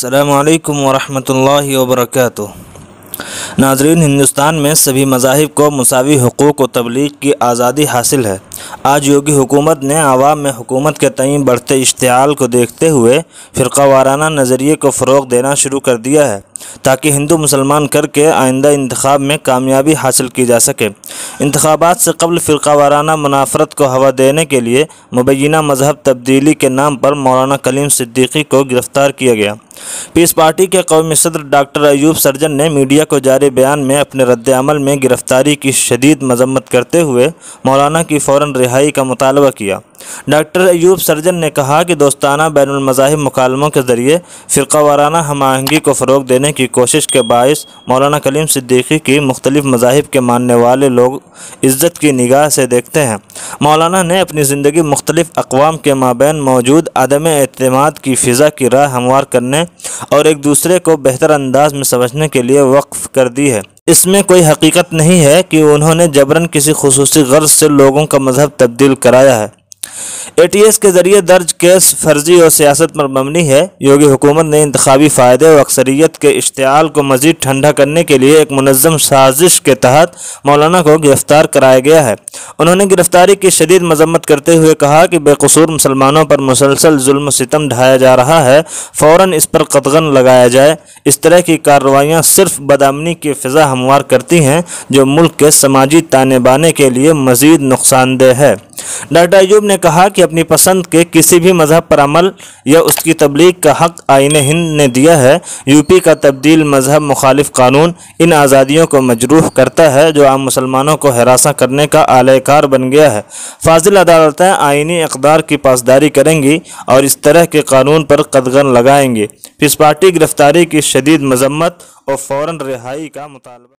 अस्सलामु अलैकुम वरहमतुल्लाहि वबरकातुह। नाज़रीन, हिंदुस्तान में सभी मज़ाहिब को मुसावी हुकूक़ व तबलीग की आज़ादी हासिल है। आज योगी हुकूमत ने आवाम में हुकूमत के तईं बढ़ते इश्तिआल को देखते हुए फ़िरक़ा वाराना नज़रिए को फ़रोग़ देना शुरू कर दिया है ताकि हिंदू मुसलमान करके आइंदा इंतखाब में कामयाबी हासिल की जा सके। इंतखाबात से कबल फ़िरक़ा वाराना मुनाफ़रत को हवा देने के लिए मुबैना मज़हब तब्दीली के नाम पर मौलाना कलीम सिद्दीकी को गिरफ़्तार किया गया। पीस पार्टी के कौमी सदर डॉक्टर अयूब सर्जन ने मीडिया को जारी बयान में अपने रद्द-ए-अमल में गिरफ़्तारी की शदीद मज़म्मत करते हुए मौलाना की फ़ौरन रिहाई का मुतालबा किया। डॉक्टर अयूब सर्जन ने कहा कि दोस्ताना बैनुल मज़ाहिब मुकालमों के ज़रिए फ़िरक़ा वाराना हम आहंगी को फ़रोग़ देने की कोशिश के बाइस मौलाना कलीम सिद्दीकी की मुख्तलिफ़ मज़ाहिब के मानने वाले लोग इज़्ज़त की निगाह से देखते हैं। मौलाना ने अपनी ज़िंदगी मुख्तलिफ़ अक़वाम के माबैन मौजूद अदम एतमाद की फ़िज़ा की राह हमवार करने और एक दूसरे को बेहतर अंदाज में समझने के लिए वक्फ़ कर दी है। इसमें कोई हकीकत नहीं है कि उन्होंने जबरन किसी खुसूसी गर्ज़ से लोगों का मज़हब तब्दील कराया है। ATS के ज़रिए दर्ज केस फर्जी और सियासत पर मबनी है। योगी हुकूमत ने इंतखाबी फ़ायदे और अक्सरियत के इश्तिआल को मज़ीद ठंडा करने के लिए एक मुनज़्ज़म साजिश के तहत मौलाना को गिरफ़्तार कराया गया है। उन्होंने गिरफ़्तारी की शदीद मज़म्मत करते हुए कहा कि बेकसूर मुसलमानों पर मुसलसल जुल्म सितम ढाया जा रहा है, फ़ौरन इस पर कतगन लगाया जाए। इस तरह की कार्रवाइयाँ सिर्फ बदअमनी की फ़िज़ा हमवार करती हैं जो मुल्क के समाजी ताने बाने के लिए मज़ीद नुकसानदेह है। डॉक्टर अयूब ने कहा कि अपनी पसंद के किसी भी मज़हब पर अमल या उसकी तबलीग का हक़ आईन हिंद ने दिया है। यूपी का तब्दील मज़हब मुखालिफ कानून इन आज़ादियों को मजरूह करता है जो आम मुसलमानों को हरासा करने का आलेकार बन गया है। फाजिल अदालतें आईनी इक़दार की पासदारी करेंगी और इस तरह के कानून पर कतगन लगाएंगी। पीस पार्टी गिरफ़्तारी की शदीद मज़म्मत और फ़ौरन रिहाई का मुतालबा